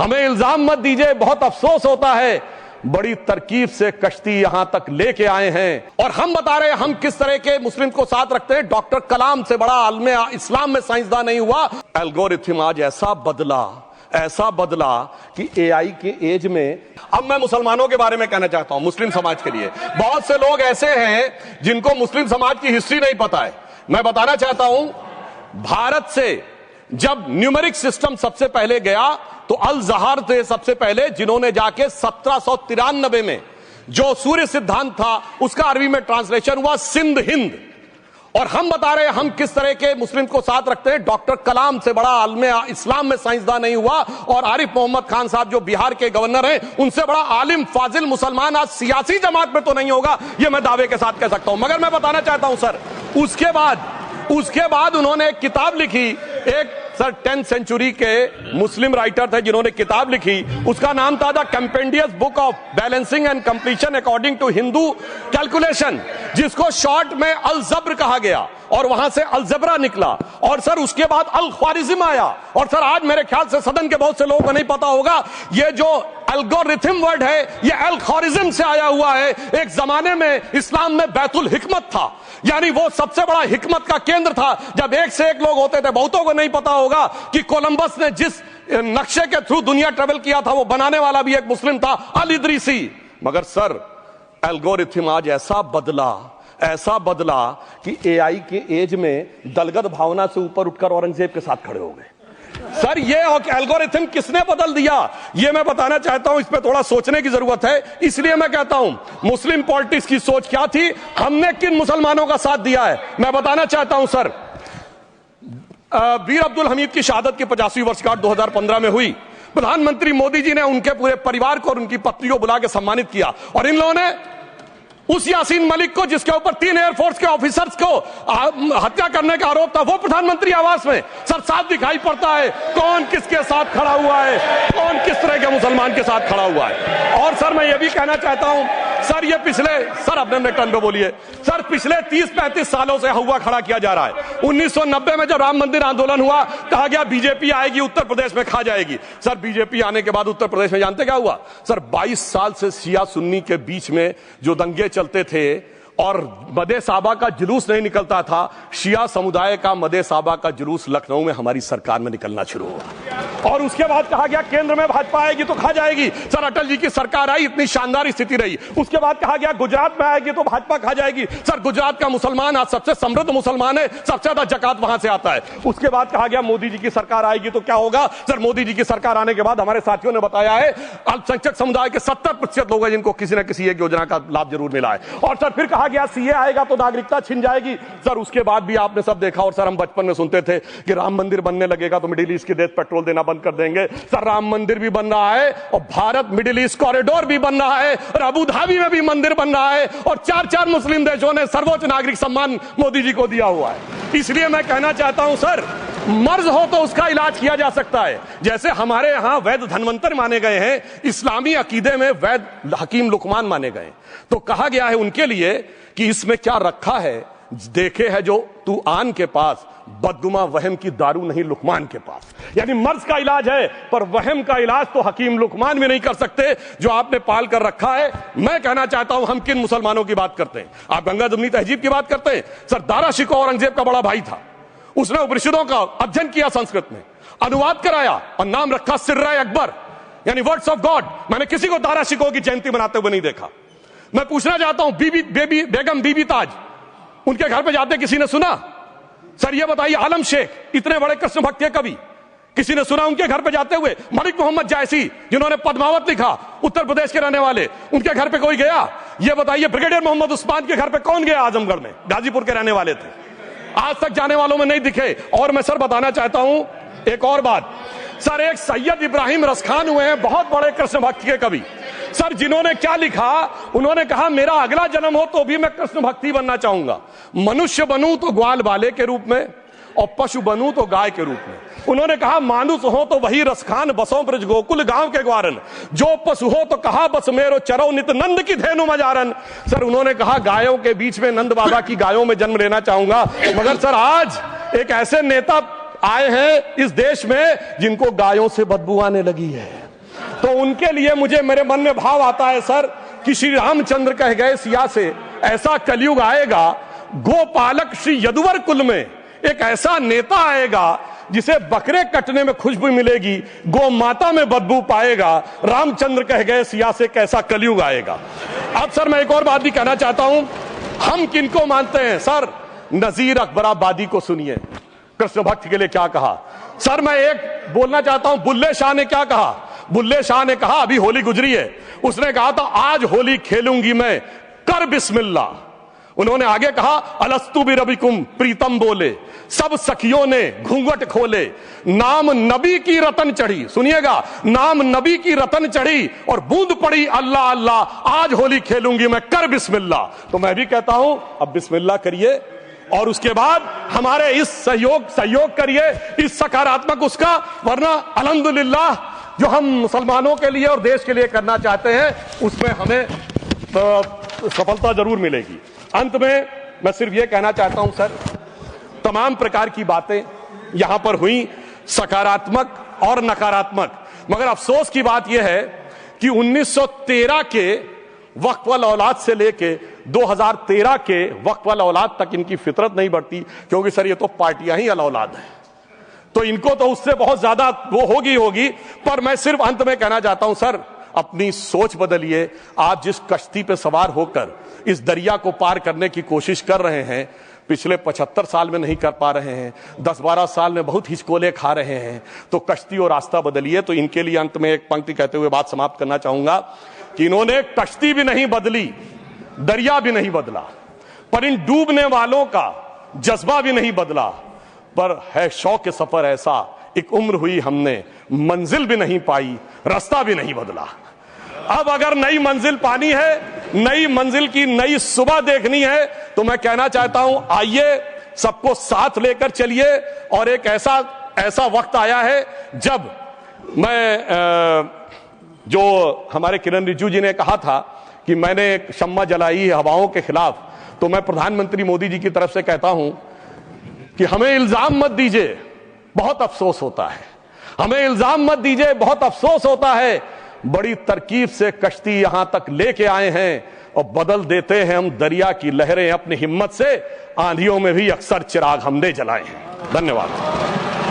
हमें इल्जाम मत दीजिए, बहुत अफसोस होता है, बड़ी तरकीब से कश्ती यहां तक लेके आए हैं और हम बता रहे हैं हम किस तरह के मुस्लिम को साथ रखते हैं। डॉक्टर कलाम से बड़ा आलम इस्लाम में साइंसदान नहीं हुआ। एल्गोरिथम आज ऐसा बदला कि एआई के एज में। अब मैं मुसलमानों के बारे में कहना चाहता हूं, मुस्लिम समाज के लिए बहुत से लोग ऐसे हैं जिनको मुस्लिम समाज की हिस्ट्री नहीं पता है। मैं बताना चाहता हूं, भारत से जब न्यूमेरिक सिस्टम सबसे पहले गया तो अल जहार थे सबसे पहले, जिन्होंने जाके 1793 में जो सूर्य सिद्धांत था उसका अरबी में ट्रांसलेशन हुआ सिंध हिंद। और हम बता रहे हैं हम किस तरह के मुस्लिम को साथ रखते हैं। डॉक्टर कलाम से बड़ा आलम इस्लाम में साइंसदान नहीं हुआ और आरिफ मोहम्मद खान साहब जो बिहार के गवर्नर हैं उनसे बड़ा आलिम फाजिल मुसलमान आज सियासी जमात में तो नहीं होगा, यह मैं दावे के साथ कह सकता हूं। मगर मैं बताना चाहता हूं सर, उसके बाद उन्होंने एक किताब लिखी, एक सर 10th सेंचुरी के मुस्लिम राइटर थे जिन्होंने किताब लिखी, उसका नाम था the compendious book of balancing and completion according to Hindu calculation, जिसको शॉर्ट में अल जब्र कहा गया और वहां से अलजबरा निकला। और सर उसके बाद अल ख्वारिज्म आया। और सर आज मेरे ख्याल से सदन के बहुत से लोगों को नहीं पता होगा, ये जो एल्गोरिथम वर्ड है ये अल ख्वारिज्म से आया हुआ है। एक जमाने में इस्लाम में बैतुल हिकमत था, यानी वो सबसे बड़ा हिकमत का केंद्र था। जब एक से एक लोग होते थे, बहुतों को नहीं पता होगा कि कोलंबस ने जिस नक्शे के थ्रू दुनिया ट्रेवल किया था वो बनाने वाला भी एक मुस्लिम था, अल इदरीसी। मगर सर एल्गोरिथम आज ऐसा बदला कि एआई के एज में दलगत भावना से ऊपर उठकर औरंगजेब के साथ खड़े हो गए। सर ये एल्गोरिथम किसने बदल दिया, ये मैं बताना चाहता हूं। इस पे थोड़ा सोचने की जरूरत है। इसलिए मैं कहता हूं मुस्लिम पॉलिटिक्स की सोच क्या थी, हमने किन मुसलमानों का साथ दिया है, मैं बताना चाहता हूं। सर वीर अब्दुल हमीद की शहादत की 50वीं वर्षगांठ 2015 में हुई। प्रधानमंत्री मोदी जी ने उनके पूरे परिवार को और उनकी पत्नी को बुला के सम्मानित किया और इन लोगों ने उस यासीन मलिक को, जिसके ऊपर 3 एयरफोर्स के ऑफिसर्स को हत्या करने का आरोप था, वो प्रधानमंत्री आवास में। सर साफ दिखाई पड़ता है कौन किसके साथ खड़ा हुआ है, कौन किस तरह के मुसलमान के साथ खड़ा हुआ है। और सर मैं ये भी कहना चाहता हूं सर, ये सर अपने टर्न पे बोलिए सर, पिछले 30-35 सालों से हुआ खड़ा किया जा रहा है। 1990 में जब राम मंदिर आंदोलन हुआ, कहा गया बीजेपी आएगी उत्तर प्रदेश में खा जाएगी। सर बीजेपी आने के बाद उत्तर प्रदेश में जानते क्या हुआ सर, 22 साल से शिया सुन्नी के बीच में जो दंगे चलते थे और मदे साबा का जुलूस नहीं निकलता था, शिया समुदाय का मदे साबा का जुलूस लखनऊ में हमारी सरकार में निकलना शुरू हुआ। और उसके बाद कहा गया केंद्र में भाजपा आएगी तो खा जाएगी। सर अटल जी की सरकार आई, इतनी शानदार स्थिति रही। उसके बाद कहा गया गुजरात में आएगी तो भाजपा खा जाएगी। सर गुजरात का मुसलमान आज सबसे समृद्ध मुसलमान है, सबसे ज्यादा जकात वहां से आता है। उसके बाद कहा गया मोदी जी की सरकार आएगी तो क्या होगा। सर मोदी जी की सरकार आने के बाद हमारे साथियों ने बताया है अल्पसंख्यक समुदाय के 70% लोग हैं जिनको किसी न किसी एक योजना का लाभ जरूर मिला है। और सर फिर कहा गया सीए आएगा तो नागरिकता छिन जाएगी। सर उसके बाद भी आपने सब देखा और सर हम बचपन में सुनते थे कि राम मंदिर बनने लगेगा तो मिडिल ईस्ट के देश पेट्रोल देना बंद कर देंगे। सर राम मंदिर भी बन रहा है और भारत मिडिल ईस्ट कॉरिडोर भी बन रहा है और अबू धाबी में भी मंदिर बन रहा है और 4 मुस्लिम देशों ने सर्वोच्च नागरिक सम्मान मोदी जी को दिया हुआ है। इसलिए मैं कहना चाहता हूं सर, मर्ज हो तो उसका इलाज किया जा सकता है। जैसे हमारे यहां वैद धनवंतर माने गए हैं, इस्लामी अकीदे में वैद हकीम लुकमान माने गए, तो कहा गया है उनके लिए कि इसमें क्या रखा है, देखे है जो तू आन के पास, बदगुमा वहम की दारू नहीं लुकमान के पास। यानी मर्ज का इलाज है पर वहम का इलाज तो हकीम लुकमान भी नहीं कर सकते जो आपने पाल कर रखा है। मैं कहना चाहता हूं हम किन मुसलमानों की बात करते हैं, आप गंगा जमुनी तहजीब की बात करते हैं। सर दारा शिकोह औरंगजेब का बड़ा भाई था, उसने उपनिषदों का अध्ययन किया, संस्कृत में अनुवाद कराया और नाम रखा सिर्राए अकबर, यानी वर्ड्स ऑफ गॉड। मैंने किसी को दारा शिकोह की जयंती मनाते हुए नहीं देखा। मैं पूछना चाहता हूं बेगम बीबी ताज, उनके घर पे जाते किसी ने सुना? सर ये बताइए, आलम शेख इतने बड़े कृष्ण भक्त के कवि, किसी ने सुना उनके घर पे जाते हुए? मलिक मोहम्मद जायसी जिन्होंने पद्मावत लिखा, उत्तर प्रदेश के रहने वाले, उनके घर पे कोई गया? ये बताइए ब्रिगेडियर मोहम्मद उस्मान के घर पे कौन गया? आजमगढ़ में, गाजीपुर के रहने वाले थे, आज तक जाने वालों में नहीं दिखे। और मैं सर बताना चाहता हूं एक और बात, सर एक सैयद इब्राहिम रसखान हुए हैं, बहुत बड़े कृष्ण भक्त के कवि। सर जिन्होंने क्या लिखा, उन्होंने कहा मेरा अगला जन्म हो तो भी मैं कृष्ण भक्ति बनना चाहूंगा, मनुष्य बनूं तो ग्वाल बाले के रूप में और पशु बनूं तो गाय के रूप में। उन्होंने कहा मानुस हो तो वही रसखान, बसों ब्रज गोकुल गांव के ग्वारन, जो पशु हो तो कहा बस मेरो चरो नित नंद की धेनु मजारन। सर उन्होंने कहा गायों के बीच में नंद बाबा की गायों में जन्म लेना चाहूंगा। मगर सर आज एक ऐसे नेता आए हैं इस देश में जिनको गायों से बदबू आने लगी है। तो उनके लिए मुझे मेरे मन में भाव आता है सर कि श्री रामचंद्र कह गए सिया से ऐसा कलयुग आएगा, गोपालक श्री यदुवर कुल में एक ऐसा नेता आएगा जिसे बकरे कटने में खुशबू मिलेगी, गौ माता में बदबू पाएगा। रामचंद्र कह गए सिया से कैसा कलयुग आएगा। अब सर मैं एक और बात भी कहना चाहता हूं, हम किनको मानते हैं सर? नजीर अकबराबादी को सुनिए, कृष्ण भक्त के लिए क्या कहा। सर मैं एक बोलना चाहता हूं, बुल्ले शाह ने क्या कहा? बुल्ले शाह ने कहा, अभी होली गुजरी है, उसने कहा था आज होली खेलूंगी मैं, कर बिस्मिल्लाह। उन्होंने आगे कहा, अलस्तु बिरबिकुम प्रीतम बोले, सब सखियों ने घूंघट खोले, नाम नबी की रतन चढ़ी, सुनिएगा, नाम नबी की रतन चढ़ी और बूंद पड़ी अल्लाह अल्लाह, आज होली खेलूंगी मैं, कर बिस्मिल्लाह। तो मैं भी कहता हूं अब बिस्मिल्लाह करिए और उसके बाद हमारे इस सहयोग करिए, इस सकारात्मक उसका, वरना अल्हम्दुलिल्लाह जो हम मुसलमानों के लिए और देश के लिए करना चाहते हैं उसमें हमें सफलता जरूर मिलेगी। अंत में मैं सिर्फ यह कहना चाहता हूं सर, तमाम प्रकार की बातें यहां पर हुई, सकारात्मक और नकारात्मक, मगर अफसोस की बात यह है कि 1913 के वक्फ वाल औलाद से लेके 2013 के वक्फ वाल औलाद तक इनकी फितरत नहीं बढ़ती, क्योंकि सर ये तो पार्टियां ही अल औलाद है, तो इनको तो उससे बहुत ज्यादा वो होगी। पर मैं सिर्फ अंत में कहना चाहता हूं सर, अपनी सोच बदलिए। आप जिस कश्ती पे सवार होकर इस दरिया को पार करने की कोशिश कर रहे हैं, पिछले 75 साल में नहीं कर पा रहे हैं, 10-12 साल में बहुत हिचकोले खा रहे हैं, तो कश्ती और रास्ता बदलिए। तो इनके लिए अंत में एक पंक्ति कहते हुए बात समाप्त करना चाहूंगा कि इन्होंने कश्ती भी नहीं बदली, दरिया भी नहीं बदला, पर इन डूबने वालों का जज्बा भी नहीं बदला, पर है शौक सफर ऐसा, एक उम्र हुई हमने, मंजिल भी नहीं पाई, रास्ता भी नहीं बदला। अब अगर नई मंजिल पानी है, नई मंजिल की नई सुबह देखनी है, तो मैं कहना चाहता हूं आइए सबको साथ लेकर चलिए। और एक ऐसा वक्त आया है जब मैं जो हमारे किरण रिजिजू जी ने कहा था कि मैंने शम्मा जलाई हवाओं के खिलाफ, तो मैं प्रधानमंत्री मोदी जी की तरफ से कहता हूं कि हमें इल्जाम मत दीजिए, बहुत अफसोस होता है, हमें इल्जाम मत दीजिए, बहुत अफसोस होता है। बड़ी तरकीब से कश्ती यहां तक लेके आए हैं और बदल देते हैं हम दरिया की लहरें अपनी हिम्मत से, आंधियों में भी अक्सर चिराग हमने जलाए हैं। धन्यवाद।